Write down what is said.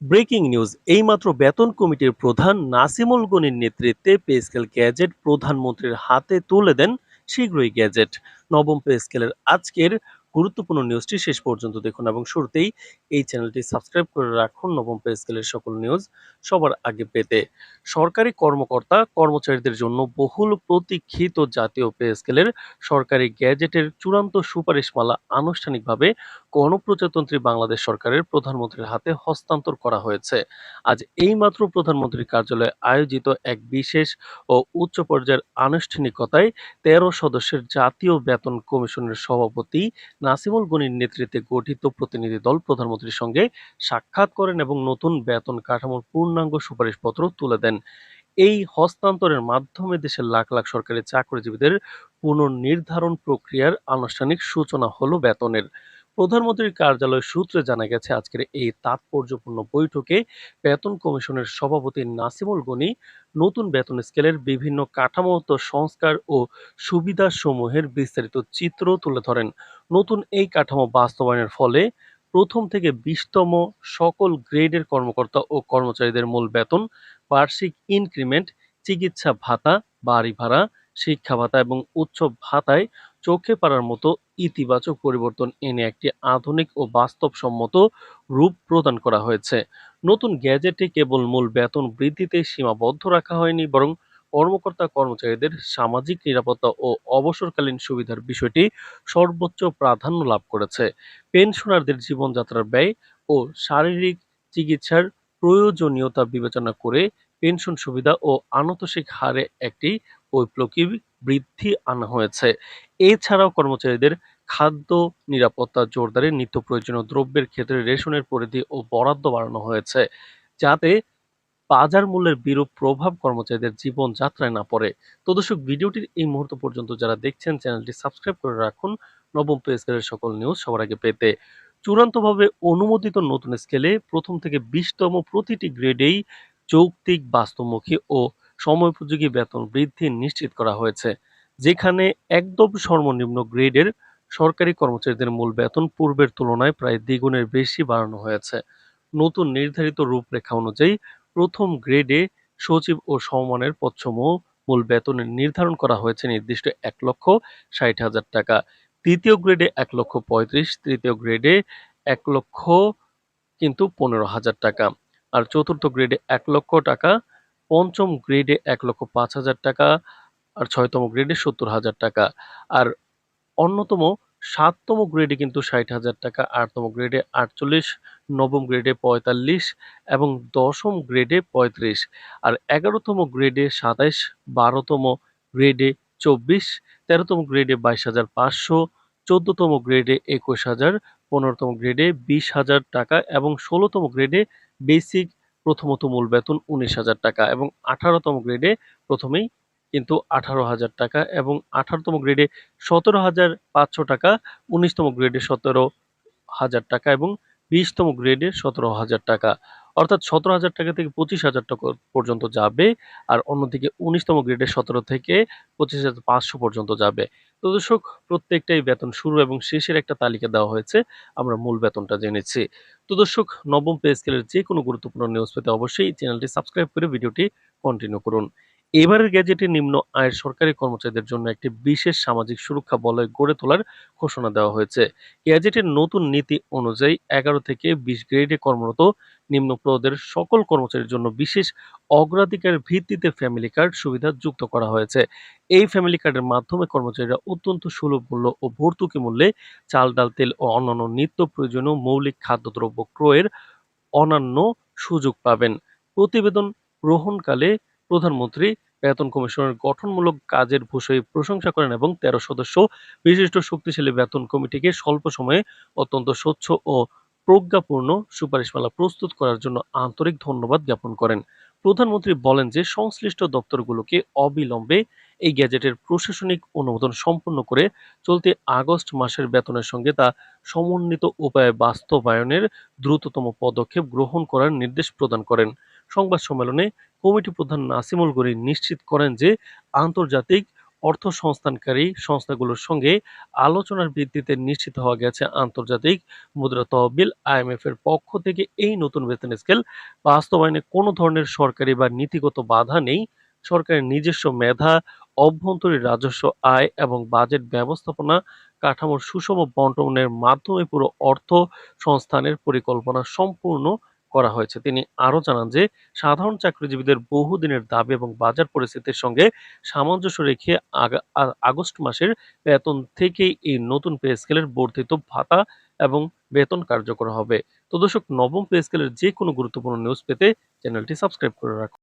Breaking news এইমাত্র বেতন কমিটির প্রধান নাসিমুল গনির নেতৃত্বে পে স্কেল গ্যাজেট প্রধানমন্ত্রীর হাতে তুলে দেন শীঘ্রই গ্যাজেট। নবম পে স্কেলের আজকের গুরুত্বপূর্ণ নিউজটি শেষ পর্যন্ত দেখুন এবং শুরুতেই এই চ্যানেলটি সাবস্ক্রাইব করে রাখুন নবম পে স্কেলের সকল নিউজ সবার আগে পেতে। সরকারি কর্মকর্তা কর্মচারীদের জন্য বহুল প্রতীক্ষিত জাতীয় পে স্কেলের সরকারি গ্যাজেটের চূড়ান্ত সুপারিশমালা আনুষ্ঠানিকভাবে গণপ্রজাতন্ত্রী বাংলাদেশ সরকারের প্রধানমন্ত্রীর হাতে হস্তান্তর করা হয়েছে। আজ এইমাত্র প্রধানমন্ত্রীর কার্যালয়ে আয়োজিত এক বিশেষ ও উচ্চ পর্যায়ের আনুষ্ঠানিকতায় ১৩ সদস্যের জাতীয় বেতন কমিশনের সভাপতি নাসিমুল গনির নেতৃত্বে গঠিত প্রতিনিধি দল প্রধানমন্ত্রীর সঙ্গে সাক্ষাৎ করেন এবং নতুন বেতন কাঠামোর পূর্ণাঙ্গ সুপারিশপত্র তুলে দেন। এই হস্তান্তরের মাধ্যমে দেশের লাখ লাখ সরকারি চাকরিজীবীদের পুনর্নির্ধারণ প্রক্রিয়ার আনুষ্ঠানিক সূচনা হলো বেতনের। প্রধানমন্ত্রীর কার্যালয় সূত্রে জানা গেছে, আজকের এই তাৎপর্যপূর্ণ বৈঠকে বেতন কমিশনের সভাপতি নাসিমুল গনি নতুন বেতন স্কেলের বিভিন্ন কাঠামোগত সংস্কার ও সুবিধাসমূহের বিস্তারিত চিত্র তুলে ধরেন। নতুন এই কাঠামো বাস্তবায়নের ফলে প্রথম থেকে ২০তম সকল গ্রেডের কর্মকর্তা ও কর্মচারীদের মূল বেতন, বার্ষিক ইনক্রিমেন্ট, চিকিৎসা ভাতা, বাড়ি ভাড়া, শিক্ষা ভাতা এবং উচ্চ ভাতায় চোখে পড়ার মতো ইতিবাচক পরিবর্তন এনে একটি আধুনিক ও বাস্তবসম্মত রূপ প্রদান করা হয়েছে। নতুন গ্যাজেটে কেবল মূল বেতন বৃদ্ধিতে সীমাবদ্ধ রাখা হয়নি, বরং কর্মকর্তা কর্মচারীদের সামাজিক নিরাপত্তা ও অবসরকালীন সুবিধার বিষয়টি সর্বোচ্চ প্রাধান্য লাভ করেছে। পেনশনারদের জীবনযাত্রার ব্যয় ও শারীরিক চিকিৎসার প্রয়োজনীয়তা বিবেচনা করে পেনশন সুবিধা ও আনুতোষিক হারে একটি বৈপ্লবিক বৃদ্ধি আনা হয়েছে। এছাড়াও কর্মচারীদের খাদ্য নিরাপত্তা জোরদারে নিত্য প্রয়োজনীয় দ্রব্যের ক্ষেত্রে রেশনের পরিধি ও বরাদ্দ বাড়ানো হয়েছে, যাতে বাজার মূল্যের বিরূপ প্রভাব কর্মচারীদের জীবনযাত্রায় না পড়ে। তো দর্শক, ভিডিওটির এই মুহূর্ত পর্যন্ত যারা দেখছেন, চ্যানেলটি সাবস্ক্রাইব করে রাখুন নবম পে স্কেলের সকল নিউজ সবার আগে পেতে। চূড়ান্তভাবে অনুমোদিত নতুন স্কেলে প্রথম থেকে ২০তম প্রতিটি গ্রেডেই যৌক্তিক, বাস্তবমুখী ও সময়োপযোগী বেতন বৃদ্ধি নিশ্চিত করা হয়েছে, যেখানে একদম সর্বনিম্ন গ্রেডের সরকারি কর্মচারীদের মূল বেতন পূর্বের তুলনায় প্রায় দ্বিগুণের বেশি বাড়ানো হয়েছে। নতুন নির্ধারিত রূপরেখা অনুযায়ী প্রথম গ্রেডে সচিব ও সমমানের পদসমূহ মূল বেতনের নির্ধারণ করা হয়েছে নির্দিষ্ট ১,৬০,০০০ টাকা। দ্বিতীয় গ্রেডে ১,৩৫,০০০, তৃতীয় গ্রেডে ১,০০,০০০ কিন্তু ১৫,০০০ টাকা। আর চতুর্থ গ্রেডে ১,০০,০০০ টাকা, পঞ্চম গ্রেডে ১,০৫,০০০ টাকা, আর ছয়তম গ্রেডে ৭০,০০০ টাকা। আর অন্যতম ৭তম গ্রেডে কিন্তু ৬০,০০০ টাকা, ৮তম গ্রেডে ৪৮, নবম গ্রেডে ৪৫ এবং ১০ম গ্রেডে ৩৫, আর ১১তম গ্রেডে ২৭, ১২তম গ্রেডে ২৪, ১৩তম গ্রেডে ২২,৫০০, ১৪তম গ্রেডে ২১,০০০, ১৫তম গ্রেডে ২০,০০০ টাকা এবং ১৬তম গ্রেডে বেসিক প্রথমত মূল বেতন ১৯,০০০ টাকা এবং ১৮তম গ্রেডে প্রথমেই কিন্তু ১৮,০০০ টাকা এবং ১৮তম গ্রেডে ১৭,৫০০ টাকা, ১৯তম গ্রেডে ১৭,০০০ টাকা এবং ২০তম গ্রেডে ১৭,০০০ টাকা। অর্থাৎ ১৭,০০০ টাকা থেকে ২৫,০০০ টাকা পর্যন্ত যাবে, আর অন্যদিকে ১৯তম গ্রেডে ১৭ থেকে ২৫,৫০০ পর্যন্ত যাবে। তো দর্শক, প্রত্যেকটাই বেতন শুরু এবং শেষের একটা তালিকা দেওয়া হয়েছে। আমরা মূল বেতনটা জেনেছি। তো দর্শক, নবম পে স্কেলের যে কোনো গুরুত্বপূর্ণ নিউজ পেতে অবশ্যই চ্যানেলটি সাবস্ক্রাইব করে ভিডিওটি কন্টিনিউ করুন। এবারের গ্যাজেটে নিম্ন আয়ের সরকারি কর্মচারীদের জন্য একটি বিশেষ সামাজিক সুরক্ষা বলয় গড়ে তোলার ঘোষণা দেওয়া হয়েছে। গ্যাজেটের নতুন নীতি অনুযায়ী ১১ থেকে ২০ গ্রেডে কর্মরত নিম্ন পদের সকল কর্মচারীর জন্য বিশেষ অগ্রাধিকার ভিত্তিতে ফ্যামিলি কার্ড সুবিধা যুক্ত করা হয়েছে। এই ফ্যামিলি কার্ডের মাধ্যমে কর্মচারীরা অত্যন্ত সুলভ মূল্য ও ভর্তুকি মূল্যে চাল, ডাল, তেল ও অন্যান্য নিত্য প্রয়োজনীয় মৌলিক খাদ্যদ্রব্য ক্রয়ের অন্যান্য সুযোগ পাবেন। প্রতিবেদন গ্রহণকালে প্রধানমন্ত্রী বেতন কমিশনের গঠনমূলক কাজের ভূয়সী প্রশংসা করেন এবং ১৩ সদস্য বিশিষ্ট শক্তিশালী বেতন কমিটিকে স্বল্প সময়ে অত্যন্ত স্বচ্ছ ও প্রজ্ঞাপূর্ণ সুপারিশমালা প্রস্তুত করার জন্য আন্তরিক ধন্যবাদ জ্ঞাপন করেন। প্রধানমন্ত্রী বলেন যে সংশ্লিষ্ট দপ্তরগুলোকে অবিলম্বে এই গ্যাজেটের প্রশাসনিক অনুমোদন সম্পন্ন করে চলতি আগস্ট মাসের বেতনের সঙ্গে তা সমন্বিত উপায়ে বাস্তবায়নের দ্রুততম পদক্ষেপ গ্রহণ করার নির্দেশ প্রদান করেন। সংবাদ সম্মেলনে কমিটি প্রধান নাসিমুল গনি নিশ্চিত করেন যে আন্তর্জাতিক অর্থ সংস্থানকারী সংস্থাগুলোর সঙ্গে আলোচনার ভিত্তিতে নিশ্চিত হওয়া গেছে আন্তর্জাতিক মুদ্রা তহবিল আইএমএফ এর পক্ষ থেকে এই নতুন বেতন স্কেল বাস্তবায়নে কোনো ধরনের সরকারি বা নীতিগত বাধা নেই। সরকারের নিজস্ব মেধা, অভ্যন্তরীণ রাজস্ব আয় এবং বাজেট ব্যবস্থাপনা কাঠামোর সুষম বন্টনের মাধ্যমে পুরো অর্থ সংস্থানের পরিকল্পনা সম্পূর্ণ করা হয়েছে। তিনি আরো জানান যে সাধারণ চাকরিজীবীদের বহুদিনের দাবি এবং বাজার পরিস্থিতির সঙ্গে সামঞ্জস্য রেখে আগস্ট মাসের বেতন থেকেই এই নতুন পে স্কেলের বর্ধিত ভাতা এবং বেতন কার্যকর হবে। তো দর্শক, নবম পে স্কেলের যে কোনো গুরুত্বপূর্ণ নিউজ পেতে চ্যানেলটি সাবস্ক্রাইব করে রাখুন।